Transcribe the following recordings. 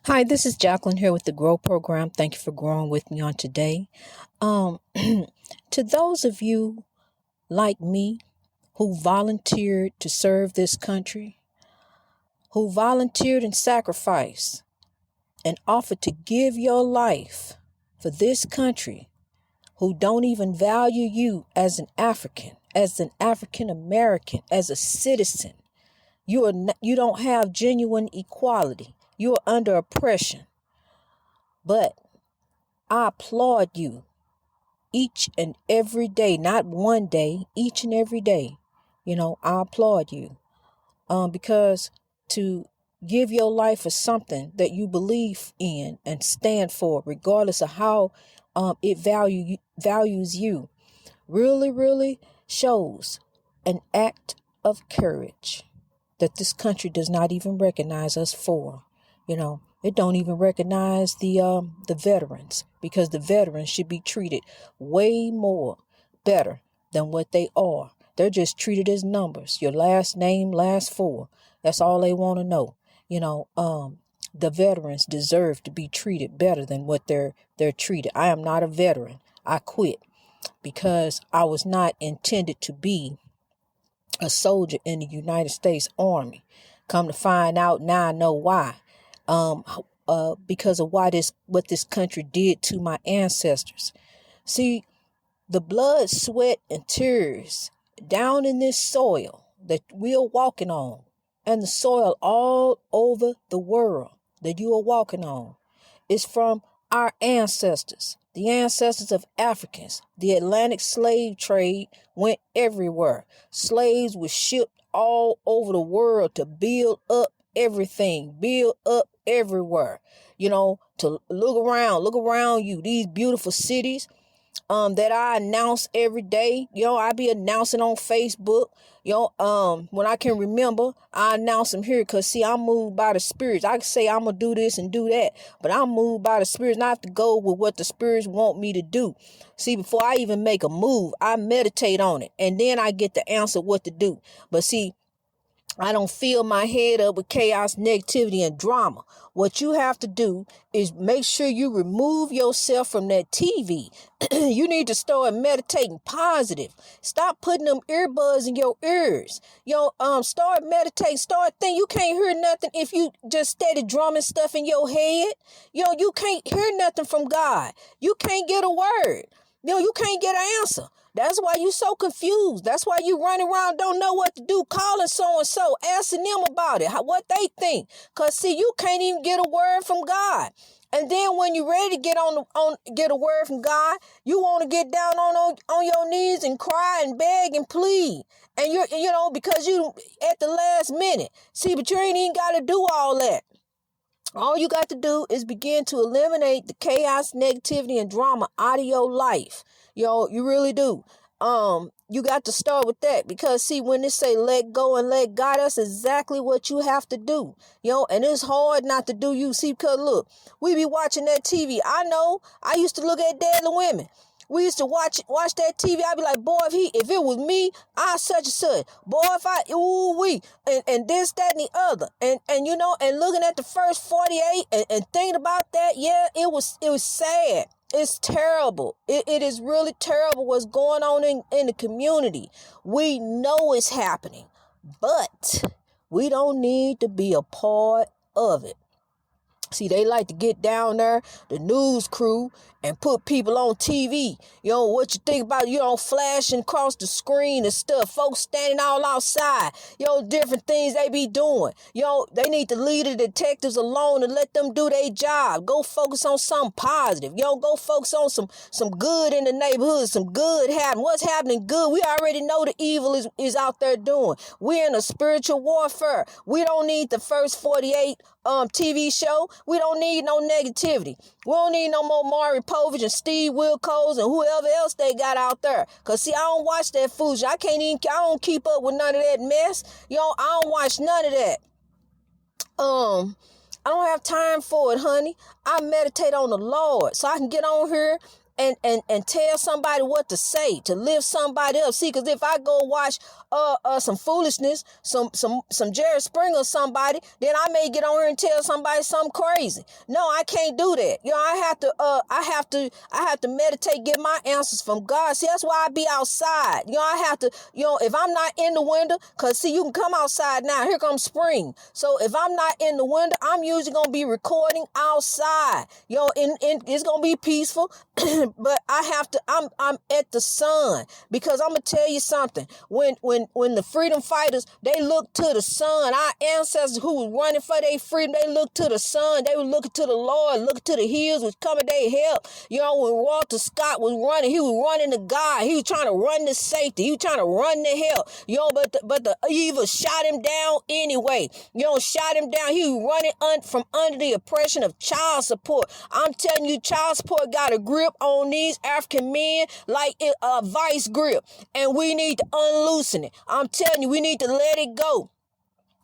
Hi, this is Jacqueline here with the Grow Program. Thank you for growing with me on today. Um, to those of you like me who volunteered to serve this country, who volunteered and sacrificed and offered to give your life for this country, who don't even value you as an African American, as a citizen, you don't have genuine equality. You are under oppression. But I applaud you each and every day, not one day, each and every day. I applaud you because to give your life for something that you believe in and stand for, regardless of how values you, really, really shows an act of courage that this country does not even recognize us for. It don't even recognize the veterans, because the veterans should be treated way more better than what they are. They're just treated as numbers. Your last name, last four. That's all they want to know. The veterans deserve to be treated better than what they're treated. I am not a veteran. I quit because I was not intended to be a soldier in the United States Army. Come to find out now, I know why. Because of what this country did to my ancestors. See, the blood, sweat, and tears down in this soil that we are walking on, and the soil all over the world that you are walking on, is from our ancestors, the ancestors of Africans. The Atlantic slave trade went everywhere. Slaves were shipped all over the world to build up everything, build up everywhere. To look around you, these beautiful cities that I announce every day. I be announcing on Facebook. When I can remember, I announce them here because, see, I'm moved by the spirits. I can say I'm going to do this and do that, but I'm moved by the spirits, and I have to go with what the spirits want me to do. See, before I even make a move, I meditate on it, and then I get the answer what to do. But see, I don't fill my head up with chaos, negativity, and drama. What you have to do is make sure you remove yourself from that TV. You need to start meditating positive. Stop putting them earbuds in your ears. Start meditating. Start thinking. You can't hear nothing if you just steady drumming stuff in your head. You can't hear nothing from God. You can't get a word. You can't get an answer. That's why you so confused. That's why you running around, don't know what to do, calling so-and-so, asking them about it, what they think. Because, see, you can't even get a word from God. And then when you're ready to get a word from God, you want to get down on your knees and cry and beg and plead. And because you at the last minute. See, but you ain't even got to do all that. All you got to do is begin to eliminate the chaos, negativity, and drama out of your life. You really do. You got to start with that, because, see, when they say let go and let God, that's exactly what you have to do. And it's hard not to do. You see, because look, we be watching that TV. I know I used to look at Deadly Women. We used to watch that TV. I'd be like, boy, if it was me, I such and such. Boy, if I, ooh wee, and this, that, and the other, and looking at the first 48 and thinking about that, yeah, it was sad. It's terrible. It is really terrible what's going on in the community. We know it's happening, but we don't need to be a part of it. See, they like to get down there, the news crew, and put people on TV. What you think about, flashing across the screen and stuff. Folks standing all outside. Different things they be doing. They need to leave the detectives alone and let them do their job. Go focus on something positive. Go focus on some good in the neighborhood, some good happening. What's happening good? We already know the evil is out there doing. We're in a spiritual warfare. We don't need the first 48 TV show. We don't need no negativity. We don't need no more Maury Povich and Steve Wilkos and whoever else they got out there. Cause, see, I don't watch that foolishness. I don't keep up with none of that mess. I don't watch none of that. I don't have time for it, honey. I meditate on the Lord so I can get on here and tell somebody what to say, to lift somebody up. See, because if I go watch some foolishness, some Jerry Springer or somebody, then I may get on here and tell somebody something crazy. No, I can't do that. I have to meditate, get my answers from God. See, that's why I be outside. I have to, if I'm not in the window, because see, you can come outside now. Here comes spring. So if I'm not in the window, I'm usually going to be recording outside. And it's going to be peaceful, but I'm at the sun, because I'm going to tell you something. When the freedom fighters, they looked to the sun, our ancestors who was running for their freedom, they looked to the sun. They were looking to the Lord, looking to the hills, which coming their help. When Walter Scott was running, he was running to God. He was trying to run to safety. He was trying to run to help. But the evil shot him down anyway. Shot him down. He was running from under the oppression of child support. I'm telling you, child support got a grip on these African men like a vice grip, and we need to unloosen it. I'm telling you, we need to let it go.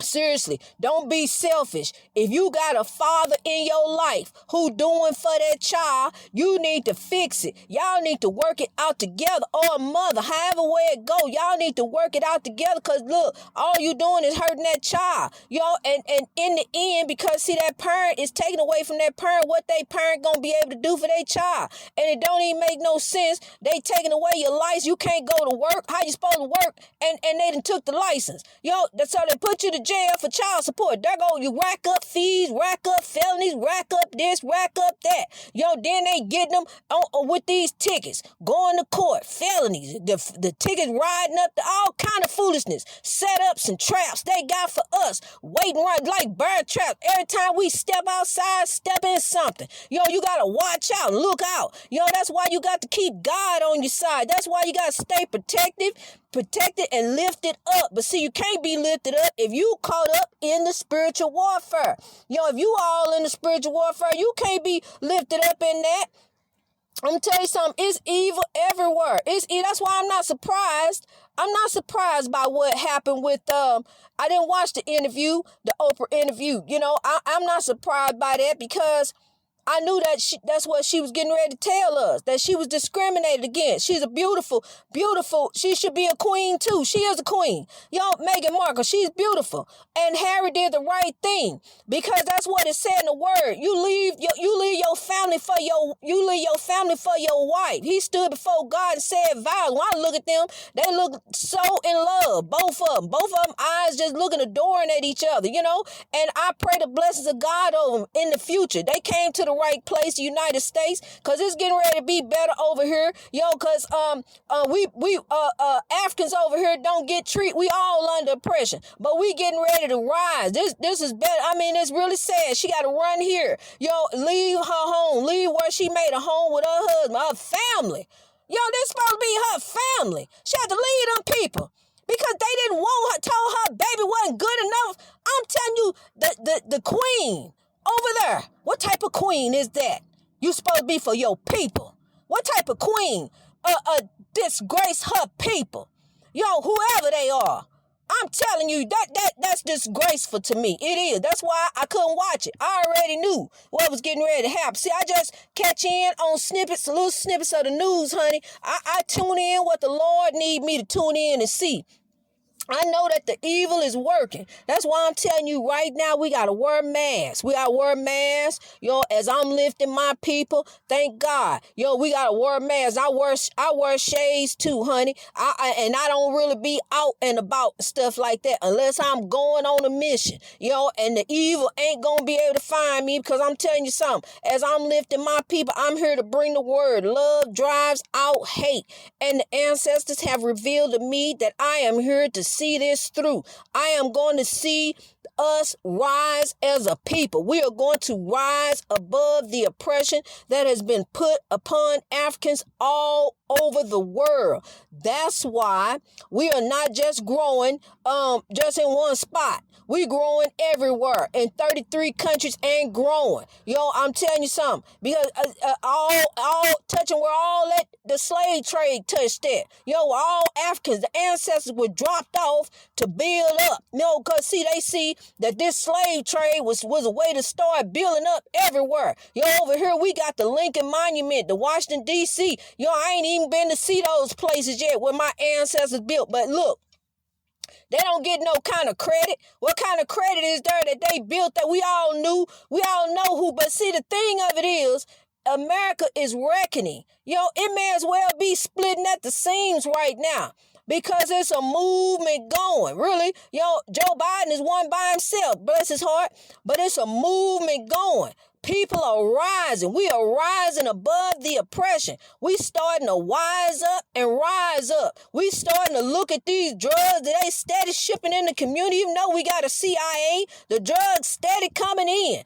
Seriously, don't be selfish. If you got a father in your life who doing for that child, you need to fix it. Y'all need to work it out together. Or a mother, however way it go, y'all need to work it out together. Because look, all you doing is hurting that child. And in the end, because see, that parent is taking away from that parent what they parent gonna be able to do for their child. And it don't even make no sense. They taking away your license. You can't go to work. How you supposed to work? And they done took the license. That's how they put you to jail for child support. There go, you rack up fees, rack up felonies, rack up this, rack up that. Then they get them with these tickets, going to court, felonies, the tickets riding up to all kind of foolishness, setups and traps they got for us, waiting right like bird traps. Every time we step outside, step in something. You gotta watch out, look out. That's why you got to keep God on your side. That's why you gotta stay protected and lifted up. But see, you can't be lifted up if you caught up in the spiritual warfare. If you all in the spiritual warfare, you can't be lifted up in that. I'm gonna tell you something. It's evil everywhere. That's why I'm not surprised. I'm not surprised by what happened with I didn't watch the interview, the Oprah interview. I'm not surprised by that, because I knew that that's what she was getting ready to tell us, that she was discriminated against. She's a beautiful, she should be a queen too. She is a queen. Meghan Markle, she's beautiful. And Harry did the right thing, because that's what it said in the word. You leave your family for your wife. He stood before God and said vows. When I look at them, they look so in love, both of them eyes just looking, adoring at each other, and I pray the blessings of God over them in the future. They came to the right place, the United States, because it's getting ready to be better over here, because we Africans over here don't get treated. We all under oppression, but we getting ready to rise. This is better. I mean, it's really sad. She got to run here, leave her home, leave where she made a home with her husband, her family. This supposed to be her family. She had to leave them people, because they didn't want her, told her baby wasn't good enough. I'm telling you, the queen over there, what type of queen is that? You supposed to be for your people. What type of queen disgrace her people? Whoever they are. I'm telling you, that's disgraceful to me. It is. That's why I couldn't watch it. I already knew what was getting ready to happen. See, I just catch in on little snippets of the news, honey. I tune in what the Lord need me to tune in and see. I know that the evil is working. That's why I'm telling you right now, we got to wear masks. We got to wear masks. As I'm lifting my people, thank God. We got to wear masks. I wear shades too, honey. And I don't really be out and about stuff like that unless I'm going on a mission, and the evil ain't going to be able to find me, because I'm telling you something. As I'm lifting my people, I'm here to bring the word. Love drives out hate. And the ancestors have revealed to me that I am here to see this through. I am going to see us rise as a people. We are going to rise above the oppression that has been put upon Africans all over the world. That's why we are not just growing just in one spot. We growing everywhere in 33 countries and growing. I'm telling you something, because all touching where all that the slave trade touched that. All Africans, the ancestors were dropped off to build up. Because they see that this slave trade was a way to start building up everywhere. Over here we got the Lincoln Monument, the Washington D.C. I ain't even been to see those places yet where my ancestors built. But look, they don't get no kind of credit. What kind of credit is there that they built that we all knew? We all know who. But see, the thing of it is, America is reckoning. It may as well be splitting at the seams right now, because it's a movement going. Really, Joe Biden is one by himself, bless his heart, but it's a movement going. People are rising. We are rising above the oppression. We starting to wise up and rise up. We starting to look at these drugs that they steady shipping in the community. Even though we got a CIA, the drugs steady coming in.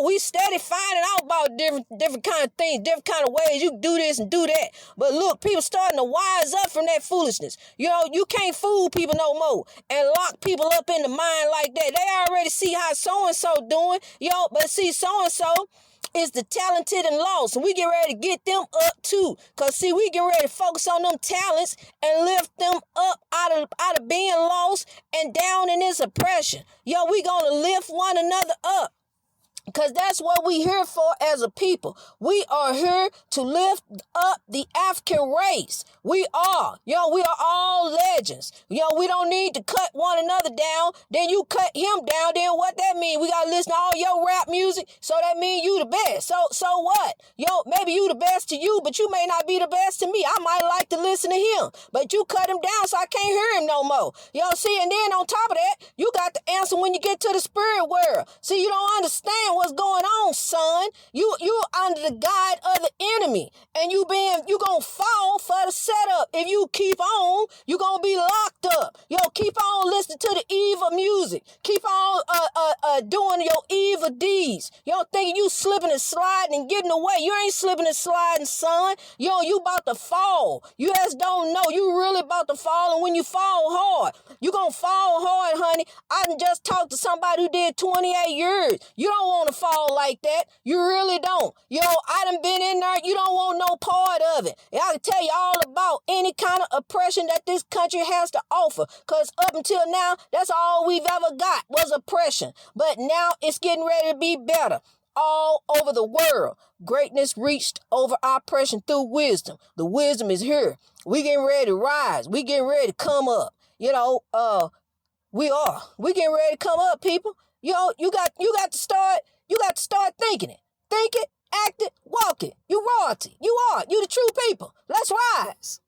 We steady finding out about different kind of things, different kind of ways you do this and do that. But look, people starting to wise up from that foolishness. You can't fool people no more and lock people up in the mind like that. They already see how so-and-so doing. But see, so-and-so is the talented and lost. And we get ready to get them up too. Because see, we get ready to focus on them talents and lift them up out of being lost and down in this oppression. We gonna lift one another up. Because that's what we here for as a people. We are here to lift up the African race. We are. We are all legends. We don't need to cut one another down. Then you cut him down. Then what that mean? We got to listen to all your rap music. So that mean you the best. So what? Maybe you the best to you, but you may not be the best to me. I might like to listen to him. But you cut him down so I can't hear him no more. See, and then on top of that, you got the answer when you get to the spirit world. See, you don't understand what's going on, son. You under the guide of the enemy, and you gonna fall for the setup. If you keep on, you gonna be locked up. Keep on listening to the evil music. Keep on doing your evil deeds. Thinking you slipping and sliding and getting away. You ain't slipping and sliding, son. You about to fall. You just don't know. You really about to fall, and when you fall hard, you gonna fall hard, honey. I done just talked to somebody who did 28 years. You don't want to fall like that. You really don't. I done been in there. You don't want no part of it. And I can tell you all about any kind of oppression that this country has to offer. Because up until now, that's all we've ever got was oppression. But now it's getting ready to be better. All over the world, greatness reached over oppression through wisdom. The wisdom is here. We getting ready to rise. We getting ready to come up. We getting ready to come up, people. You got to start thinking it. Think it, act it, walk it. You royalty. You the true people. Let's rise.